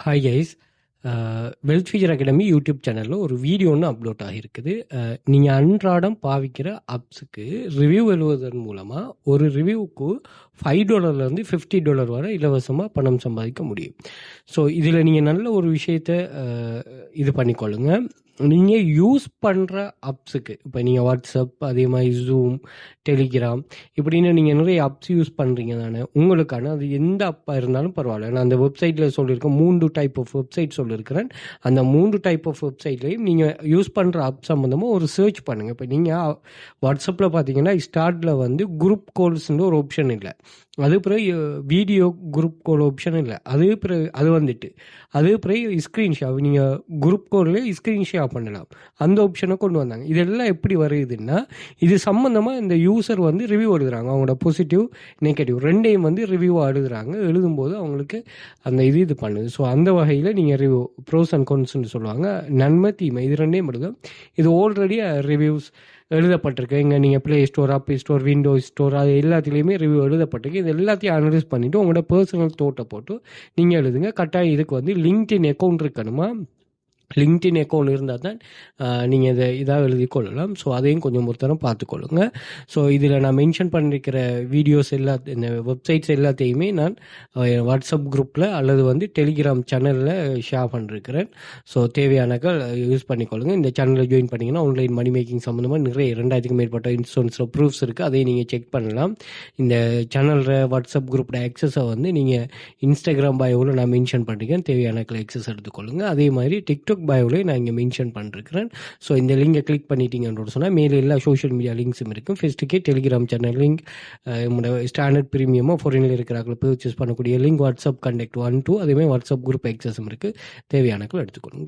Hi guys. Wealth future academy YouTube சேனலில் ஒரு video ஒன்று அப்லோட் ஆகியிருக்குது. நீங்கள் அன்றாடம் பாவிக்கிற ஆப்ஸுக்கு ரிவ்யூ எழுதுவதன் மூலமாக ஒரு ரிவ்யூவுக்கு $5 $50 வரை இலவசமாக பணம் சம்பாதிக்க முடியும். ஸோ இதில் நீங்கள் நல்ல ஒரு விஷயத்தை இது பண்ணிக்கொள்ளுங்க. நீங்கள் யூஸ் பண்ணுற ஆப்ஸுக்கு இப்போ நீங்கள் வாட்ஸ்அப், அதே மாதிரி ஜூம், டெலிகிராம் இப்படின்னு நீங்கள் நிறைய ஆப்ஸ் யூஸ் பண்ணுறீங்க தானே. உங்களுக்கான அது எந்த ஆப்பாக இருந்தாலும் பரவாயில்ல. நான் அந்த வெப்சைட்டில் சொல்லியிருக்கேன், 3 டைப் ஆஃப் வெப்சைட் சொல்லியிருக்கிறேன். அந்த 3 டைப் ஆஃப் வெப்சைட்லேயும் நீங்கள் யூஸ் பண்ணுற ஆப் சம்மந்தமாக ஒரு சர்ச் பண்ணுங்கள். இப்போ நீங்கள் வாட்ஸ்அப்பில் பார்த்தீங்கன்னா ஸ்டார்ட்டில் குரூப் கால்ஸ்ன்ற ஒரு ஆப்ஷன் இல்லை. அது பிறகு வீடியோ குரூப் கால் ஆப்ஷன் இல்லை. அது பிறகு அது பிறகு ஸ்க்ரீன்ஷாட், நீங்கள் குரூப் கால்லேயே ஸ்க்ரீன்ஷாட் பண்ணலாம். அந்த ஆப்ஷனை கொண்டு வந்தாங்க. இதெல்லாம் எப்படி வருதுன்னா, இது சம்மந்தமாக இந்த யூசர் ரிவ்யூ எழுதுறாங்க. அவங்களோட பாசிட்டிவ், நெகட்டிவ் ரெண்டையும் ரிவ்யூவாக எழுதுறாங்க. எழுதும்போது அவங்களுக்கு அந்த இது பண்ணுது. ஸோ அந்த வகையில் நீங்கள் ரிவ்யூ ப்ரோஸ் அண்ட் கான்ஸ்ன்னு சொல்லுவாங்க, நன்மை தீமை, இது ரெண்டையும் எழுதும். இது ஆல்ரெடி ரிவ்யூஸ் எழுதப்பட்டிருக்கு. இங்கே நீங்கள் Play Store, App Store, Windows Store, அது எல்லாத்துலேயுமே ரிவ்யூ எழுதப்பட்டிருக்கு. இது எல்லாத்தையும் அனலைஸ் பண்ணிவிட்டு உங்களோட பர்சனல் தோட்டை போட்டு நீங்கள் எழுதுங்க. கட்டாயம் இதுக்கு லிங்க்டின் அக்கௌண்ட் இருக்கணுமா? லிங்க்டின் அக்கௌண்ட் இருந்தால் தான் நீங்கள் இதாக எழுதி கொள்ளலாம். ஸோ அதையும் கொஞ்சம் பொறுத்தரம் பார்த்துக்கொள்ளுங்க. ஸோ இதில் நான் மென்ஷன் பண்ணியிருக்கிற வீடியோஸ் இந்த வெப்சைட்ஸ் எல்லாத்தையுமே நான் வாட்ஸ்அப் குரூப்பில் அல்லது டெலிகிராம் சேனலில் ஷேர் பண்ணிருக்கிறேன். ஸோ தேவையானக்கள் யூஸ் பண்ணிக்கொள்ளுங்க. இந்த சேனலில் ஜாயின் பண்ணிங்கன்னா ஆன்லைன் மணி மேக்கிங் சம்மந்தமாக நிறைய 2000க்கும் மேற்பட்ட இன்சூரன்ஸில் ப்ரூஃப்ஸ் இருக்குது. அதையும் நீங்கள் செக் பண்ணலாம். இந்த சேனலில் வாட்ஸ்அப் குரூப்போட ஆக்சஸை நீங்கள் இன்ஸ்டாகிராம் பயோவில் நான் மென்ஷன் பண்ணியிருக்கேன். தேவையானக்கள் ஆக்சஸ் எடுத்துக்கொள்ளுங்க. அதே மாதிரி டிக்டாக் பயோவில் நான் இங்கே மென்ஷன் பண்ணிருக்கிறேன். ஸோ இந்த லிங்கை கிளிக் பண்ணிட்டீங்கன்னு சொன்னால் மேலே எல்லா சோஷியல் மீடியா லிங்க்ஸும் இருக்கும். ஃபர்ஸ்ட்டுக்கே டெலிகிராம் சேனல் லிங்க், ஸ்டாண்டர்ட் ப்ரீமியமாக ஃபாரினில் இருக்கிறார்கள் பர்ச்சேஸ் பண்ணக்கூடிய லிங்க், வாட்ஸ்அப் கண்டெக்ட் 1 2, அதேமாதிரி வாட்ஸ்அப் குரூப் ஆக்சஸும் இருக்குது. தேவையானக்கள் எடுத்துக்கொள்ளுங்க.